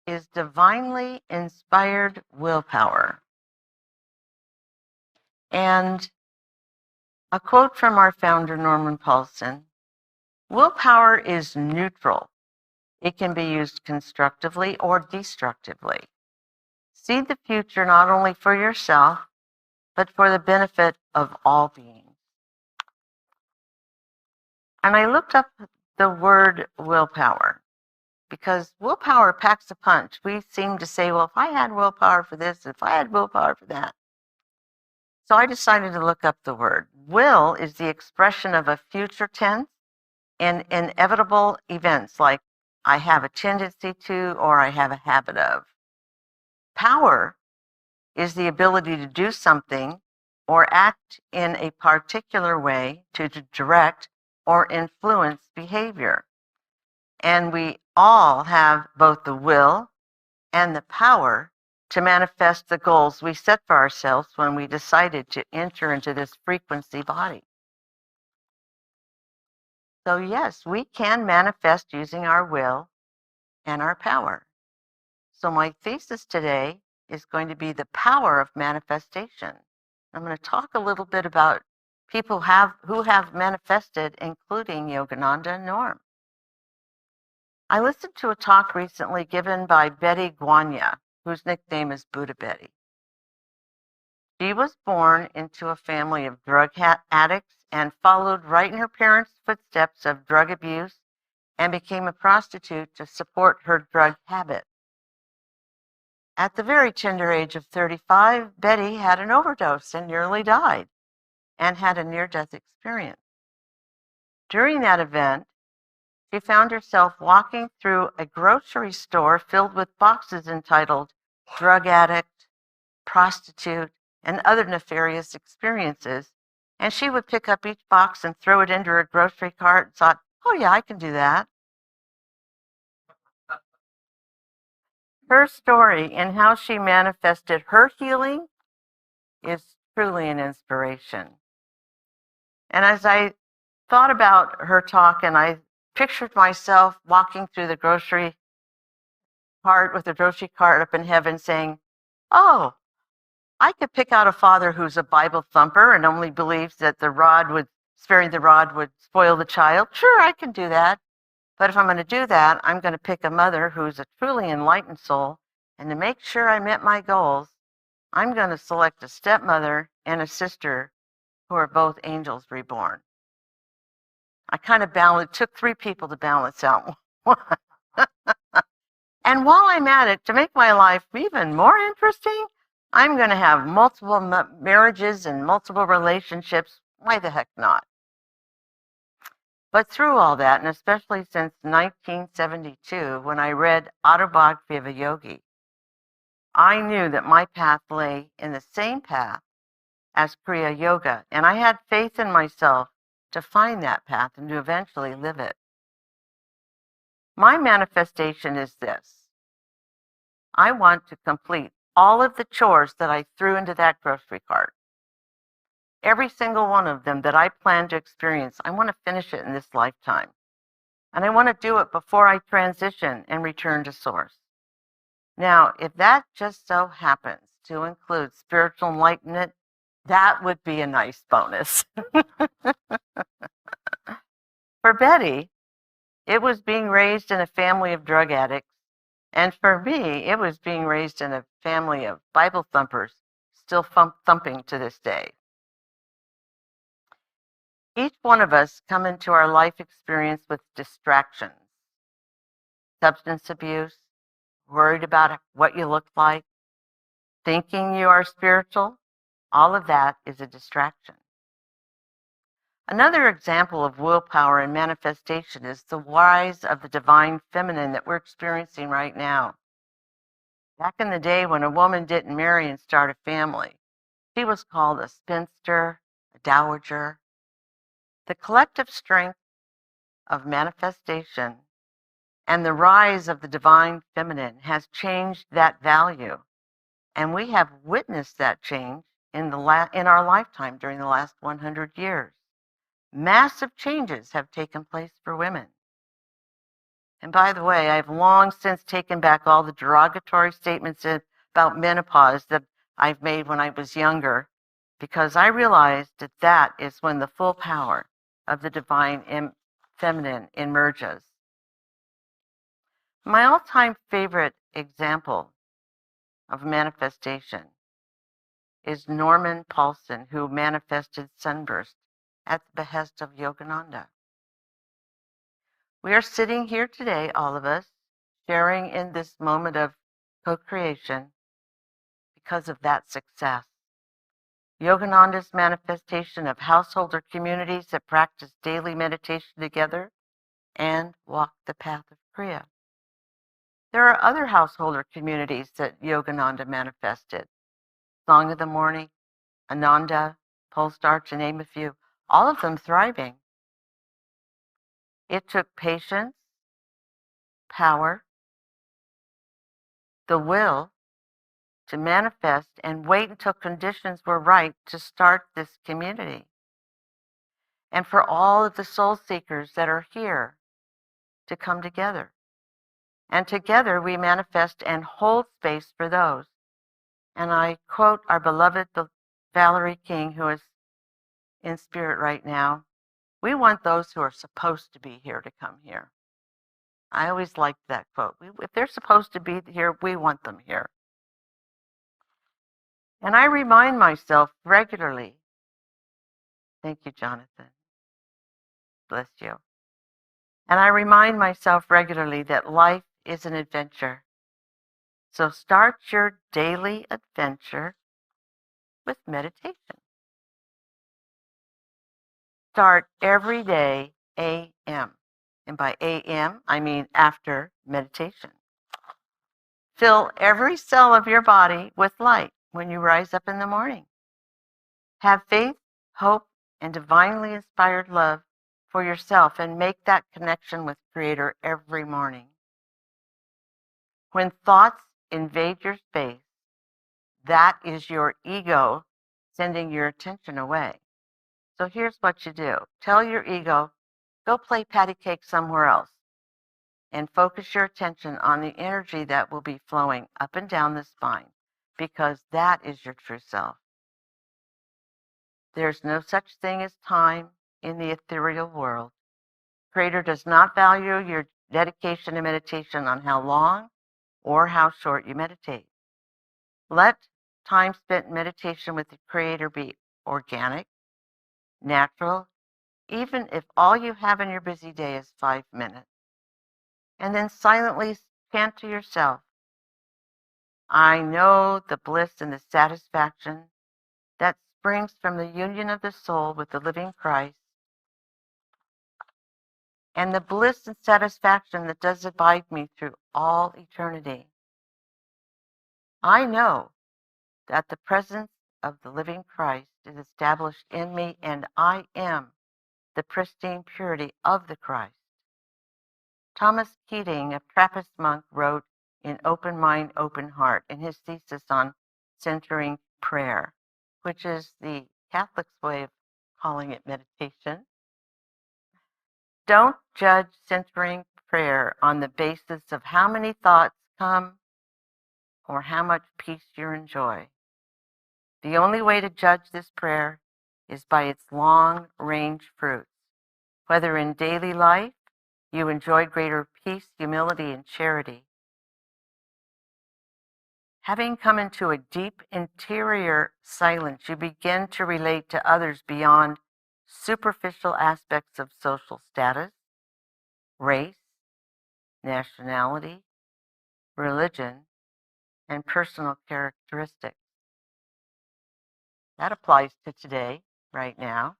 is divinely inspired willpower. And a quote from our founder, Norman Paulsen: willpower is neutral. It can be used constructively or destructively. See the future not only for yourself, but for the benefit of all beings. And I looked up the word willpower, because willpower packs a punch. We seem to say, well, if I had willpower for this, if I had willpower for that. So I decided to look up the word. Will is the expression of a future tense in inevitable events like I have a tendency to or I have a habit of. Power is the ability to do something or act in a particular way to direct or influence behavior. And we all have both the will and the power to manifest the goals we set for ourselves when we decided to enter into this frequency body. So yes, we can manifest using our will and our power. So my thesis today is going to be the power of manifestation. I'm going to talk a little bit about people who have manifested, including Yogananda and Norm. I listened to a talk recently given by Betty Guanya, whose nickname is Buddha Betty. She was born into a family of drug addicts and followed right in her parents' footsteps of drug abuse and became a prostitute to support her drug habit. At the very tender age of 35, Betty had an overdose and nearly died and had a near-death experience. During that event, she found herself walking through a grocery store filled with boxes entitled drug addict, prostitute, and other nefarious experiences, and she would pick up each box and throw it into her grocery cart and thought, oh yeah, I can do that. Her story and how she manifested her healing is truly an inspiration. And as I thought about her talk and I pictured myself walking through the grocery cart with the grocery cart up in heaven saying, oh, I could pick out a father who's a Bible thumper and only believes that sparing the rod would spoil the child. Sure, I can do that. But if I'm going to do that, I'm going to pick a mother who's a truly enlightened soul. And to make sure I met my goals, I'm going to select a stepmother and a sister who are both angels reborn. I kind of took 3 people to balance out one. And while I'm at it, to make my life even more interesting, I'm going to have multiple marriages and multiple relationships. Why the heck not? But through all that, and especially since 1972, when I read Autobiography of a Yogi, I knew that my path lay in the same path as Kriya Yoga, and I had faith in myself to find that path and to eventually live it. My manifestation is this. I want to complete all of the chores that I threw into that grocery cart. Every single one of them that I plan to experience, I want to finish it in this lifetime. And I want to do it before I transition and return to Source. Now, if that just so happens to include spiritual enlightenment, that would be a nice bonus. For Betty, it was being raised in a family of drug addicts. And for me, it was being raised in a family of Bible thumpers, still thumping to this day. Each one of us come into our life experience with distractions. Substance abuse, worried about what you look like, thinking you are spiritual, all of that is a distraction. Another example of willpower and manifestation is the rise of the divine feminine that we're experiencing right now. Back in the day when a woman didn't marry and start a family, she was called a spinster, a dowager. The collective strength of manifestation and the rise of the divine feminine has changed that value. And we have witnessed that change in our lifetime during the last 100 years. Massive changes have taken place for women. And by the way, I've long since taken back all the derogatory statements about menopause that I've made when I was younger, because I realized that that is when the full power of the divine feminine emerges. My all-time favorite example of manifestation is Norman Paulsen, who manifested Sunburst at the behest of Yogananda. We are sitting here today, all of us, sharing in this moment of co-creation because of that success. Yogananda's manifestation of householder communities that practice daily meditation together and walk the path of Kriya. There are other householder communities that Yogananda manifested. Song of the Morning, Ananda, Polestar, to name a few, all of them thriving. It took patience, power, the will to manifest and wait until conditions were right to start this community. And for all of the soul seekers that are here to come together. And together we manifest and hold space for those. And I quote our beloved Valerie King, who is in spirit right now. We want those who are supposed to be here to come here. I always liked that quote. If they're supposed to be here, we want them here. And I remind myself regularly, thank you, Jonathan. Bless you. And I remind myself regularly that life is an adventure. So start your daily adventure with meditation. Start every day a.m. And by a.m., I mean after meditation. Fill every cell of your body with light when you rise up in the morning. Have faith, hope, and divinely inspired love for yourself and make that connection with Creator every morning. When thoughts invade your space, that is your ego sending your attention away. So here's what you do. Tell your ego, go play patty cake somewhere else and focus your attention on the energy that will be flowing up and down the spine, because that is your true self. There's no such thing as time in the ethereal world. Creator does not value your dedication to meditation on how long or how short you meditate. Let time spent in meditation with the Creator be organic, natural, even if all you have in your busy day is 5 minutes. And then silently chant to yourself, I know the bliss and the satisfaction that springs from the union of the soul with the living Christ, and the bliss and satisfaction that does abide me through all eternity. I know that the presence of the living Christ is established in me, and I am the pristine purity of the Christ. Thomas Keating, a Trappist monk, wrote in Open Mind, Open Heart in his thesis on centering prayer, which is the Catholic's way of calling it meditation. Don't judge centering prayer on the basis of how many thoughts come or how much peace you enjoy. The only way to judge this prayer is by its long-range fruits. Whether in daily life you enjoy greater peace, humility, and charity. Having come into a deep interior silence, you begin to relate to others beyond superficial aspects of social status, race, nationality, religion, and personal characteristics. That applies to today, right now.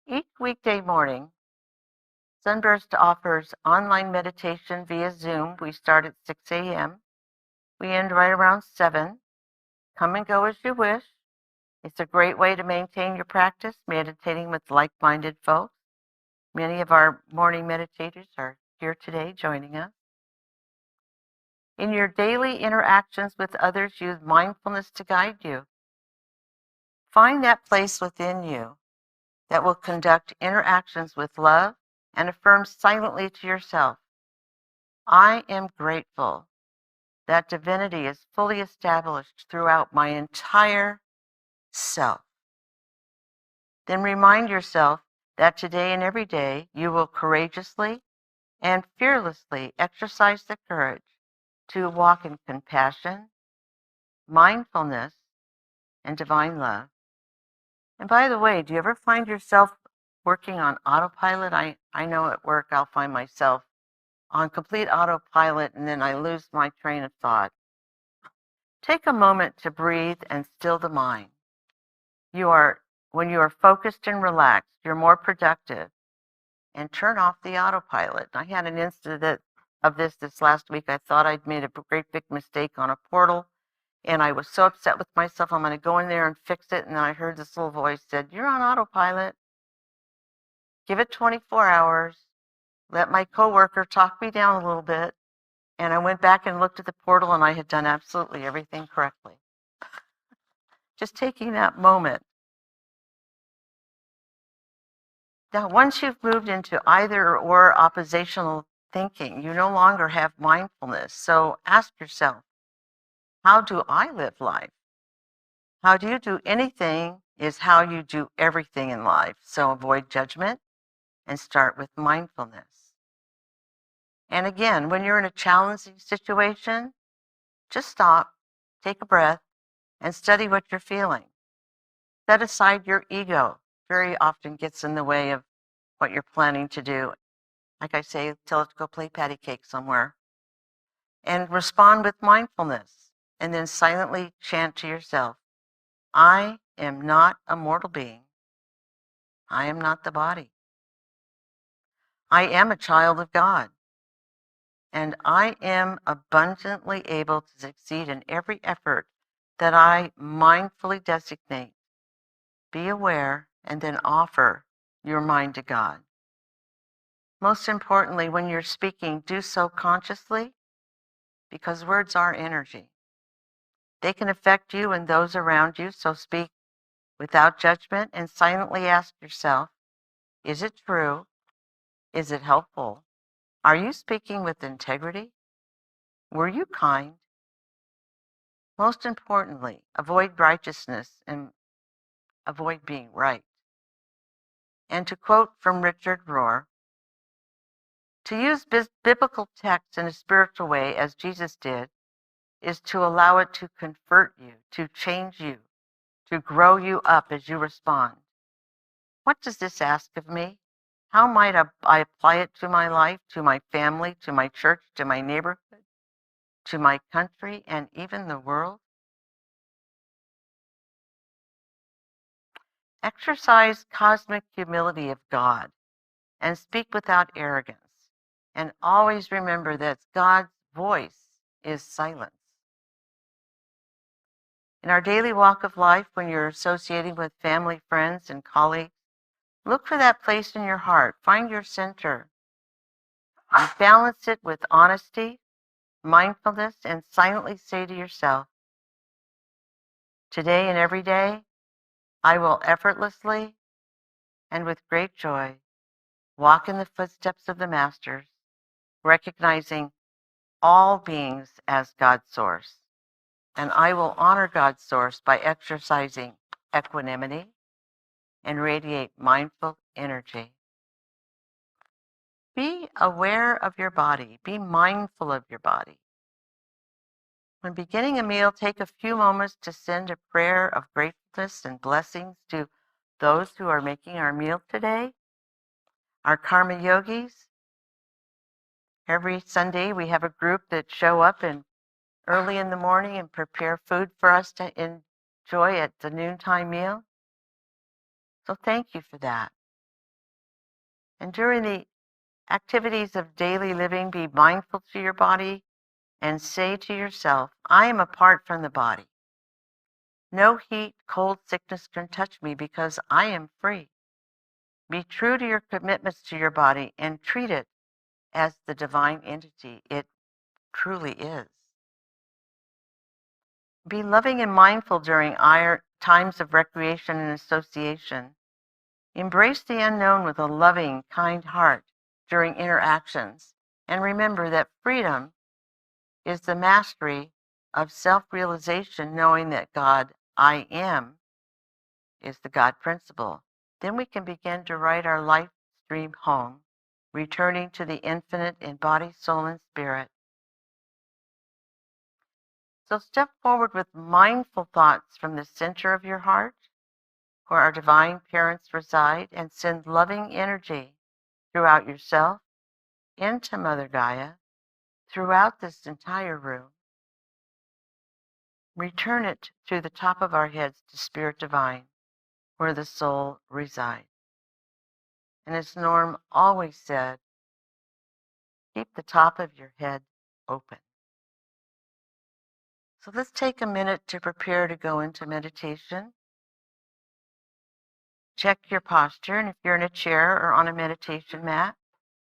Each weekday morning, Sunburst offers online meditation via Zoom. We start at 6 a.m. We end right around 7. Come and go as you wish. It's a great way to maintain your practice, meditating with like-minded folks. Many of our morning meditators are here today joining us. In your daily interactions with others, use mindfulness to guide you. Find that place within you that will conduct interactions with love and affirm silently to yourself, I am grateful that divinity is fully established throughout my entire self. Then remind yourself that today and every day you will courageously and fearlessly exercise the courage to walk in compassion, mindfulness, and divine love. And by the way, do you ever find yourself working on autopilot? I know at work I'll find myself on complete autopilot and then I lose my train of thought. Take a moment to breathe and still the mind. When you are focused and relaxed, you're more productive, and turn off the autopilot. I had an incident of this last week. I thought I'd made a great big mistake on a portal, and I was so upset with myself. I'm going to go in there and fix it. And then I heard this little voice said, you're on autopilot. Give it 24 hours. Let my coworker talk me down a little bit. And I went back and looked at the portal, and I had done absolutely everything correctly. Just taking that moment. Now, once you've moved into either or oppositional thinking, you no longer have mindfulness. So ask yourself, how do I live life? How do you do anything is how you do everything in life. So avoid judgment and start with mindfulness. And again, when you're in a challenging situation, just stop, take a breath, and study what you're feeling. Set aside your ego. Very often gets in the way of what you're planning to do. Like I say, tell it to go play patty cake somewhere. And respond with mindfulness. And then silently chant to yourself, I am not a mortal being. I am not the body. I am a child of God. And I am abundantly able to succeed in every effort that I mindfully designate. Be aware and then offer your mind to God. Most importantly, when you're speaking, do so consciously, because words are energy. They can affect you and those around you, so speak without judgment and silently ask yourself, is it true? Is it helpful? Are you speaking with integrity? Were you kind? Most importantly, avoid righteousness and avoid being right. And to quote from Richard Rohr, to use biblical text in a spiritual way as Jesus did is to allow it to convert you, to change you, to grow you up as you respond. What does this ask of me? How might I apply it to my life, to my family, to my church, to my neighborhood, to my country, and even the world? Exercise cosmic humility of God and speak without arrogance. And always remember that God's voice is silence. In our daily walk of life, when you're associating with family, friends, and colleagues, look for that place in your heart. Find your center. And balance it with honesty, mindfulness, and silently say to yourself, today and every day, I will effortlessly and with great joy walk in the footsteps of the masters, recognizing all beings as God's source. And I will honor God's source by exercising equanimity and radiate mindful energy. Be aware of your body. Be mindful of your body. When beginning a meal, take a few moments to send a prayer of gratefulness and blessings to those who are making our meal today. Our karma yogis. Every Sunday we have a group that show up early in the morning and prepare food for us to enjoy at the noontime meal. So thank you for that. And during the activities of daily living, be mindful to your body and say to yourself, I am apart from the body. No heat, cold, sickness can touch me because I am free. Be true to your commitments to your body and treat it as the divine entity it truly is. Be loving and mindful during times of recreation and association. Embrace the unknown with a loving, kind heart during interactions. And remember that freedom is the mastery of self-realization, knowing that God, I am, is the God principle. Then we can begin to write our life stream home, returning to the infinite in body, soul, and spirit. So step forward with mindful thoughts from the center of your heart, where our divine parents reside, and send loving energy throughout yourself, into Mother Gaia, throughout this entire room. Return it through the top of our heads to Spirit Divine, where the soul resides. And as Norm always said, keep the top of your head open. So let's take a minute to prepare to go into meditation. Check your posture, and if you're in a chair or on a meditation mat,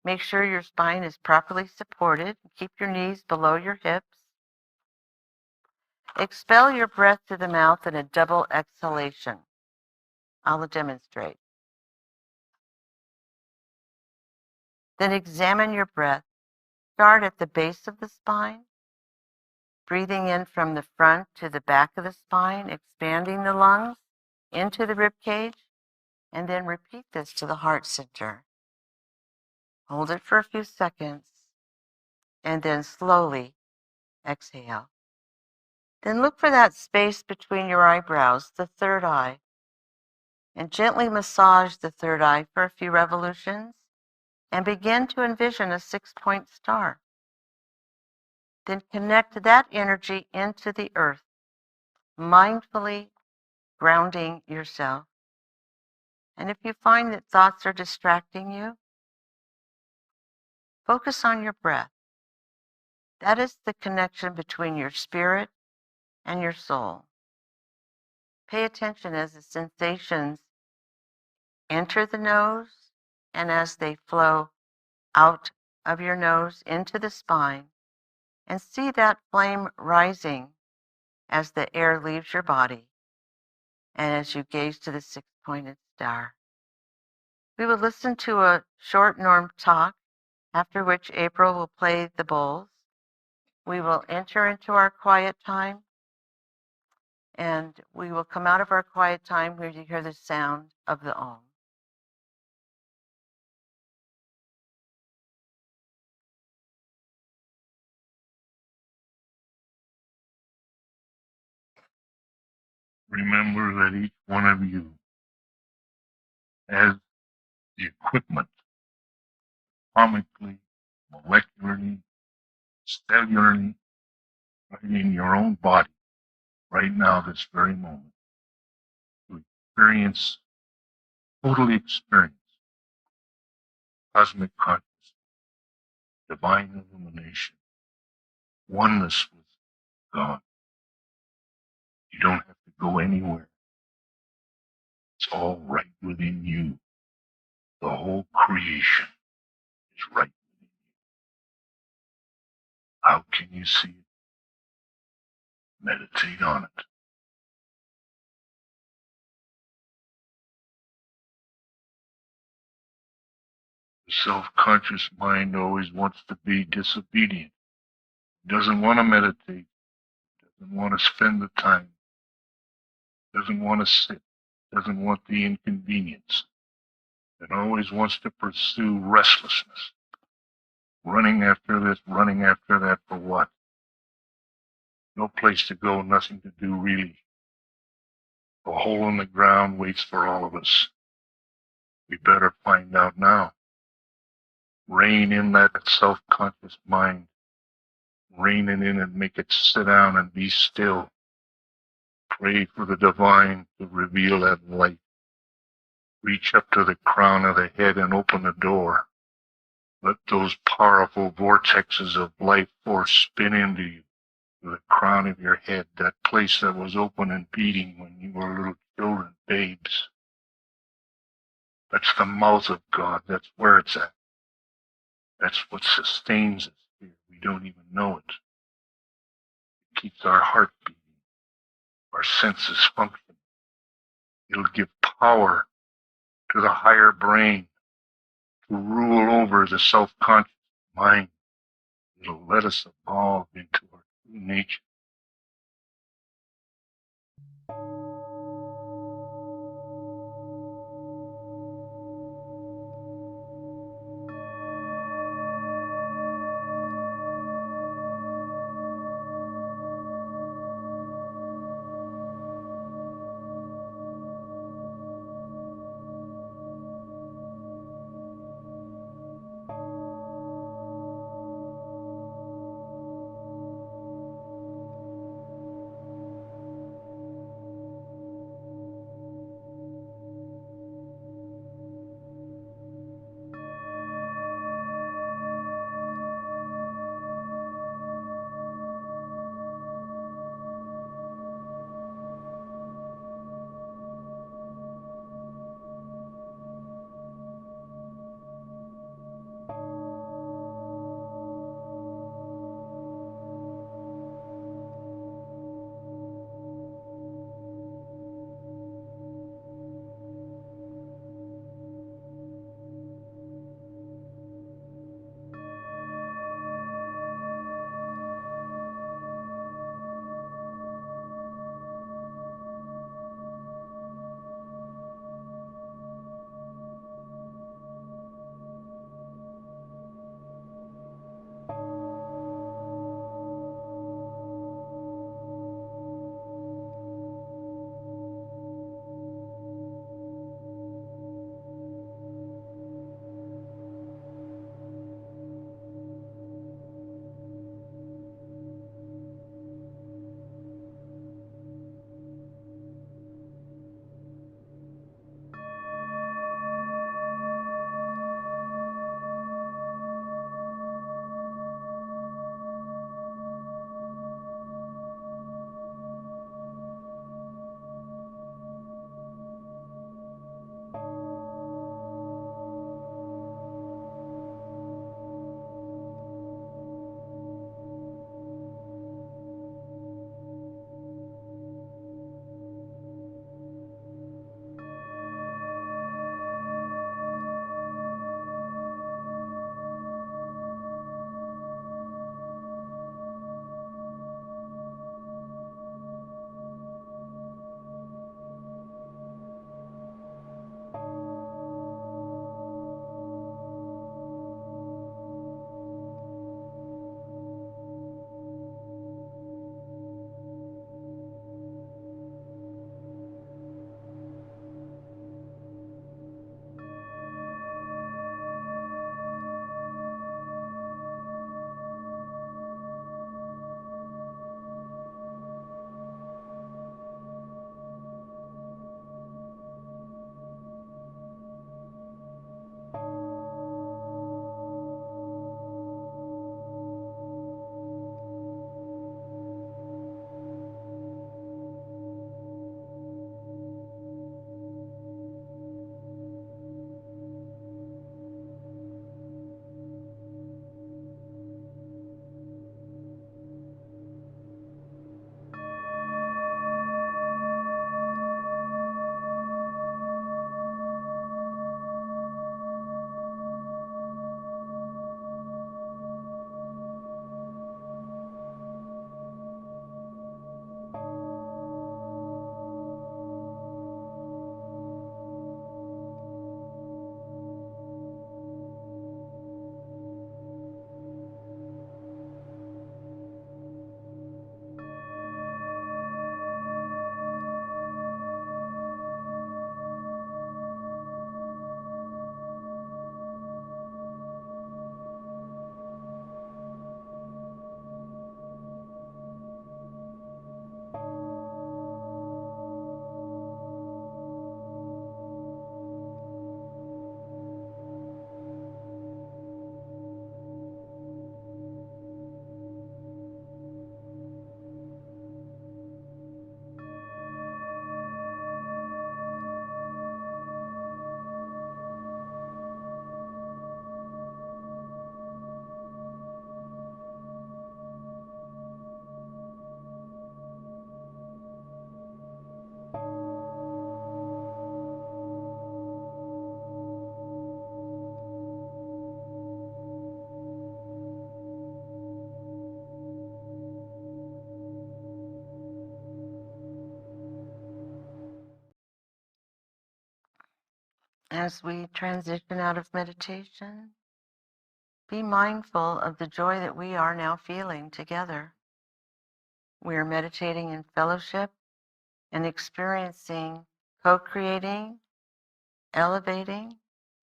make sure your spine is properly supported. Keep your knees below your hips. Expel your breath through the mouth in a double exhalation. I'll demonstrate. Then examine your breath. Start at the base of the spine, breathing in from the front to the back of the spine, expanding the lungs into the rib cage, and then repeat this to the heart center. Hold it for a few seconds, and then slowly exhale. Then look for that space between your eyebrows, the third eye, and gently massage the third eye for a few revolutions, and begin to envision a 6-point star. Then connect that energy into the earth, mindfully grounding yourself. And if you find that thoughts are distracting you, focus on your breath. That is the connection between your spirit and your soul. Pay attention as the sensations enter the nose and as they flow out of your nose into the spine, and see that flame rising as the air leaves your body and as you gaze to the 6-pointed star. We will listen to a short Norm talk, after which April will play the bowls. We will enter into our quiet time, and we will come out of our quiet time where you hear the sound of the Om. Remember that each one of you has the equipment, atomically, molecularly, cellularly, right in your own body, right now, this very moment, to totally experience cosmic consciousness, divine illumination, oneness with God. You don't have to go anywhere. It's all right within you. The whole creation is right within you. How can you see it? Meditate on it. The self-conscious mind always wants to be disobedient. Doesn't want to meditate. Doesn't want to spend the time. Doesn't want to sit. Doesn't want the inconvenience. It always wants to pursue restlessness. Running after this, running after that for what? No place to go, nothing to do really. A hole in the ground waits for all of us. We better find out now. Rein in that self-conscious mind. Rein it in and make it sit down and be still. Pray for the divine to reveal that light. Reach up to the crown of the head and open the door. Let those powerful vortexes of life force spin into you, to the crown of your head, that place that was open and beating when you were little children, babes. That's the mouth of God. That's where it's at. That's what sustains us here. We don't even know it. It keeps our heart beating, our senses functioning. It'll give power to the higher brain, to rule over the self-conscious mind. It'll let us evolve into our true nature. As we transition out of meditation, be mindful of the joy that we are now feeling together. We are meditating in fellowship and experiencing co-creating, elevating,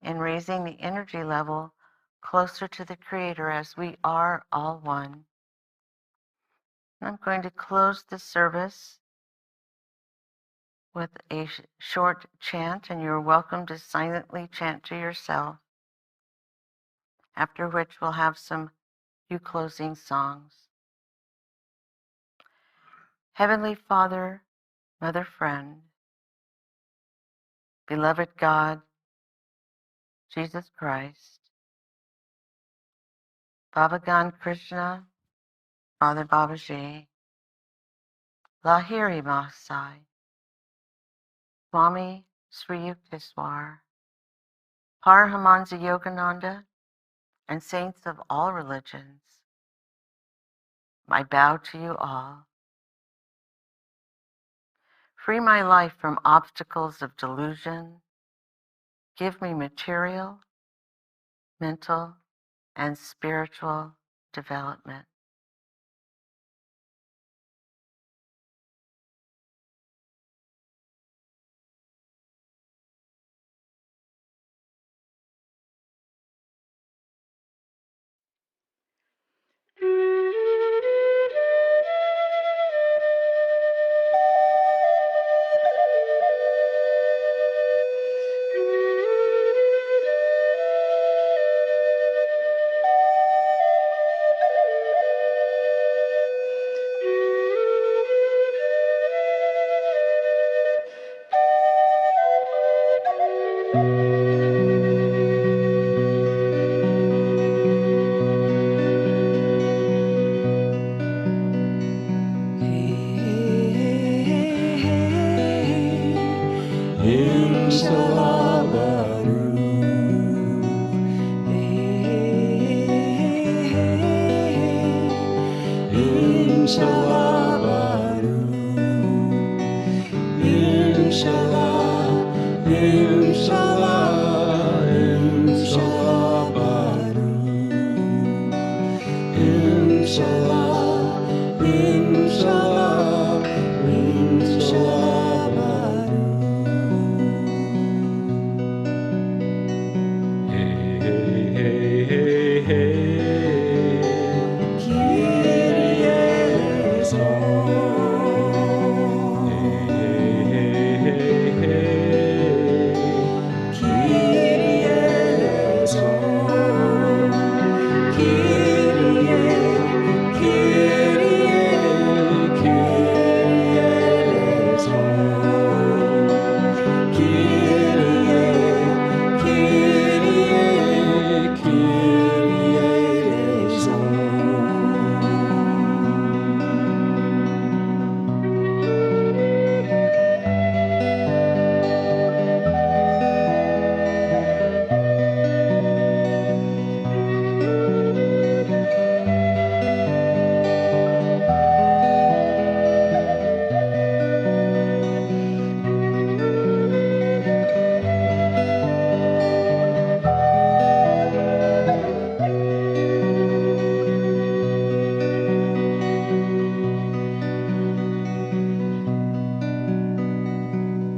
and raising the energy level closer to the Creator as we are all one. I'm going to close the service with a short chant, and you're welcome to silently chant to yourself, after which we'll have some few closing songs. Heavenly Father, Mother Friend, beloved God, Jesus Christ, Bhagavan Krishna, Father Babaji, Lahiri Mahasai, Swami Sri Yukteswar, Paramahansa Yogananda, and saints of all religions, I bow to you all. Free my life from obstacles of delusion. Give me material, mental, and spiritual development.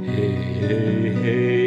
Hey, hey, hey.